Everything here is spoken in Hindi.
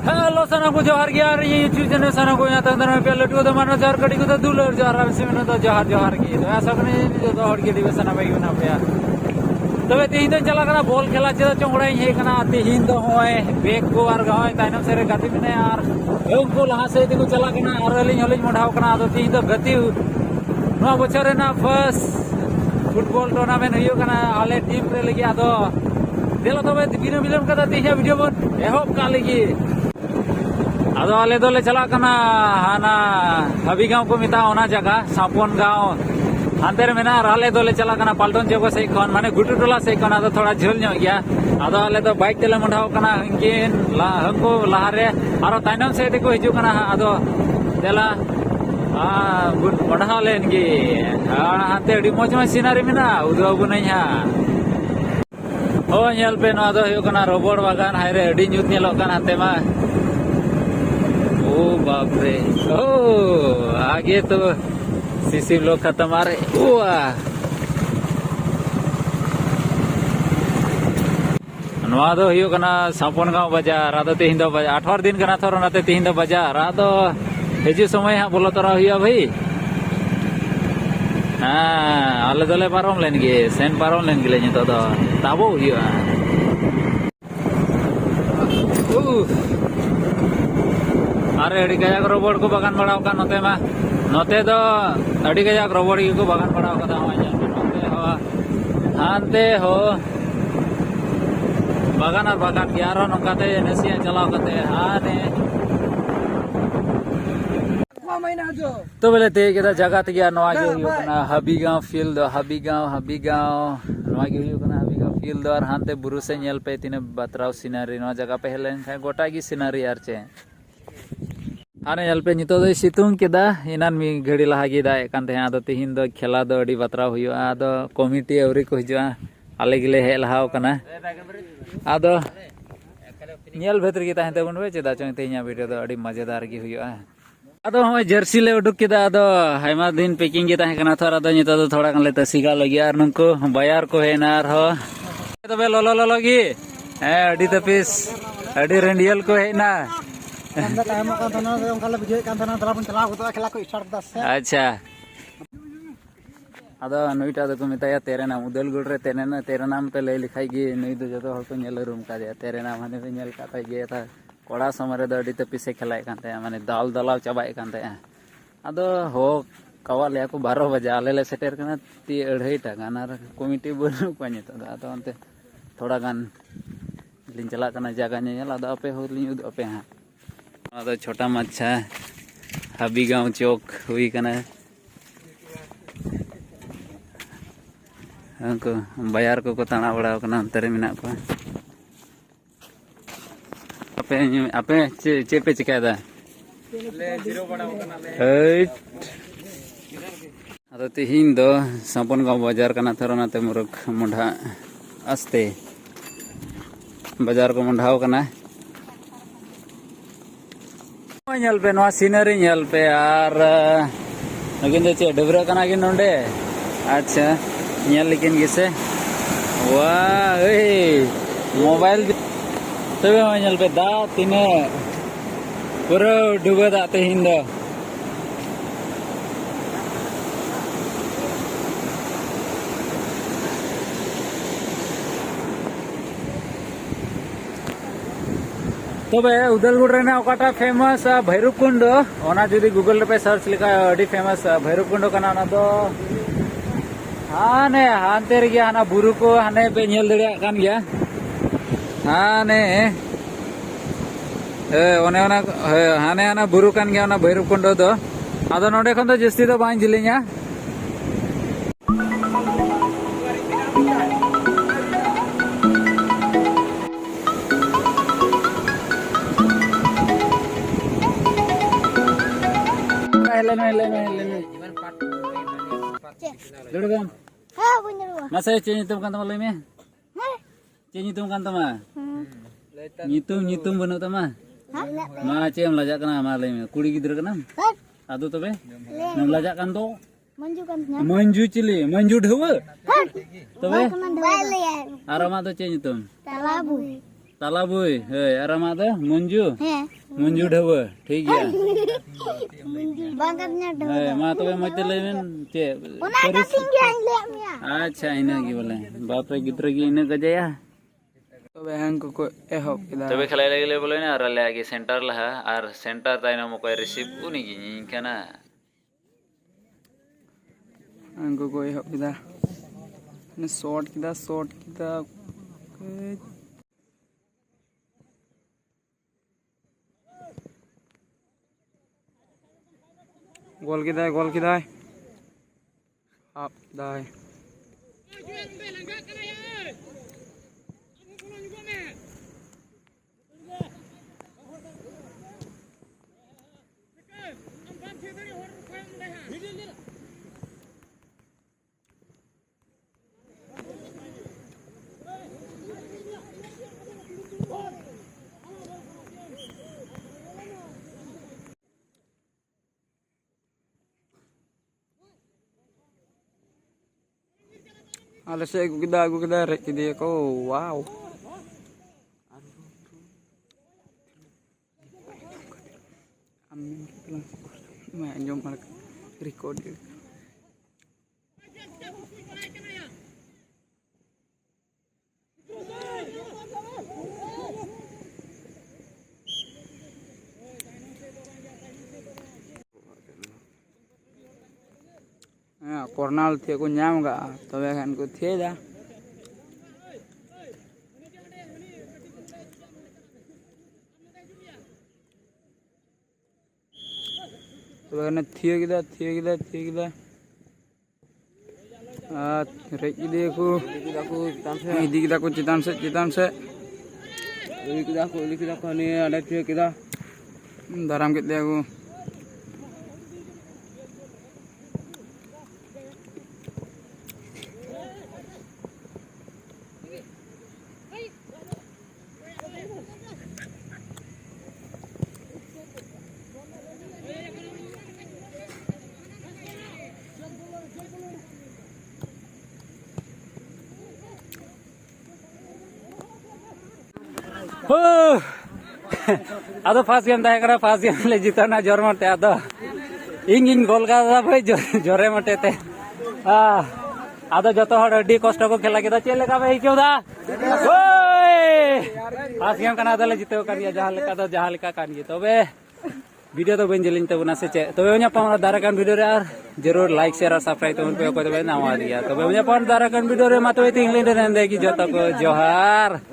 Halo sana ko johar gi ar ye YouTube channel sana ko ya ta dana pe latu da mana jar kadi ko da dular johar ar se mena da johar gi to asa kane jo da hor gi dibe sana bai na pe तबे तेहिं दो चला कना बॉल खेला चेदा चोंगड़ाई हे कना तेहिं दो होय बेक को आर गाय ताइनम सेरे गति में यार उनको लहा से दिको चला कना आर अलिन हलिन मढाव कना तो तेहिं दो गति नो बछरे ना फर्स्ट फुटबॉल टूर्नामेंट हुयो कना आले टीम रे लगी आदो देलो तबे बिना बिलम कदा तेहिं वीडियो बन एहोब का लगी आदो आले दोले चला कना हाना हबी गांव को मिता ओना जगह सापोन गांव अंदर में ना राले दोले चला कना पाल्टन जगह से कौन माने गुटू टोला से कना तो थोड़ा झोल नो गया आदो आले तो बाइक तेले मंडाव कना इनकिन ला हमको लहारे आरो ताइनम से देखो हिजू कना आदो तेला गुड बढ़ा लेनगी हाते अडी मौज में सीनरी में ना उदो गुनै हा ओ नेल पे नो आदो हुयो कना रबड़ बागान हायरे अडी न्यूत नेलो कना हाते मा ओ बाप रे ओ आगे तो सीसी लोग खत्म आ रहे नवा दो हुयो कना सापोन गांव बाजार आदो तेहिं दो बाजार 8 दिन कना थोर नाते तेहिं दो बाजार आदो हेजु समय हा बोलो तोरा हुयो भाई हां आले दोले पारम लेन गे सेन पारम लेन गे नितो दो ताबो हुयो अरे अड़ी गया रोबोट को बगान बढ़ाव का नोते मा नोते दो अड़ी गया रोबोट को बगान बढ़ाव का हानते हो बगान और बगान ग्यारह नौकाते नसिया चलाव करते हाने तो बोले ते के जगह ते गया नवा के हुयो कना हबी गांव फील्ड हबी गांव नवा के हुयो कना हबी गांव फील्ड और हानते बुरु से नेल पे तिने बतराव सीनरी नवा जगह पे हेलेन खाय गोटा की सीनरी यार चे आने नेल पे नितो दो सितुंग केदा इनान मी घड़ी लहा गे दाय कान ते आदो तिहिन दो खेला दो अडी बतराव हुयो आदो कमिटी अवरी को हिजुआ आले गिले हे लहाव कना आदो नेल भेतर गे ताहे तबन बे चेदा चों तेहिया वीडियो दो अडी मजेदार गे हुयो आदो हम जर्सी ले उडुक केदा आदो हाइमा दिन पैकिंग गे ताहे कना थोड़ा दो नितो दो थोड़ा कन ले तसिगा लगी आर नुको बाजार को हेना आर हो तबे लोलो लगी ए अडी तपिस अडी रेंडियल को हेना अच्छा अदो नुईटा दो को मिताया तेरे नाम उदल गुड़रे तेरे नाम पे ले लिखाई गे नुई दो जतो हर को नेल रूम का दिया तेरे नाम हने पे नेल काता गे था कोड़ा समरे दो अडी तपिसे खेलाय कानते माने दाल दलाव चाबाय कानते अदो हो कवा ले को 12 बजे आले ले सेटर कना ती 2:30 टाका नार कमिटी बनु पानी तो अदो अंते थोड़ा गान लिन चला कना जगह नेल अदो अपे हो लिन उद अपे हां अदो छोटा मच्छा हबी गांव चौक हुई कना अंको बाजार को ताना बड़ा कना अंतरे मिना को आपे चे पे चिकादा ले जीरो बड़ा कना ले अदो तिहिन दो सापोन गांव बाजार कना थरोना ते मुरख मुंढा अस्ते बाजार को मुंढाव कना नेल पे नवा सीनरी नेल पे यार नगिन दे चे डबरा कना गिन नोंडे अच्छा नेल लेकिन गिसे वाह ए मोबाइल तबे नेल पे दा तिने पूरा डुबा दा तेहिं दो तबे उदलगुड़ रेना ओकाटा फेमस भैरवकुंड ओना जुदी गूगल पे सर्च लिखा अडी फेमस भैरवकुंड कना ना दो हाने हानते रे गया हाना बुरु को हाने पे नेल दड़िया कान गया हाने ओने ओना हाने हाना बुरु कान गया ओना भैरवकुंड दो आदो नोडे खन दो जस्ती दो बाइन जिलिया Duduk masa nyitung kan teman leme nyitung kan teman nyitung bener teman ma cem lajak kena ma leme kuri gidra kena adu tobe nam lajak kan to manju cili manju dhewa tobe arama to nyitung talabuy he arama to manju Munjur dawa, ठीक है Bangatnya dah. मा तो मत लेमेन चे Una ka tinggi ang lihat niya. अच्छा इना की बोले बाप रे गिद्र की इना गजया तो बहन को एहब किदा तबे खलाय लगले बोले ना अरले आगे सेंटर लहा आर सेंटर ताइना मको रिसीव उनी की इनकना अंको को एहब किदा ने शॉट किदा गोल किदा आप किदा alas saya kita rek dia ko wow amin kita langsung main jom record dia Cornell थे को ᱧᱟᱢ गा तबे खान को थे जा तबे खान थे गिदा रेक देखो इदी को चितान से लिखिदा को ने ada थे किदा दाराम के देखो अदो फास्ट गेम ताहे करा फास्ट गेम ले जीतना जोर मटे अदो इंग गोल का भाई जोरे मटे ते अदो जतो हड़ अडी कष्ट को खेला केदा चेले का भाई क्यों दा फास्ट गेम कना दले जीतो करिया जहां लेका कान गे तबे वीडियो तो बन जलिन तबना से चे तबे उन्या पावन दारा कान वीडियो रे यार जरूर लाइक शेयर और सब्सक्राइब तो उन पे को तबे नावा दिया तबे उन्या पावन दारा कान वीडियो रे मा तबे तिंगले ने की जतो को जोहार।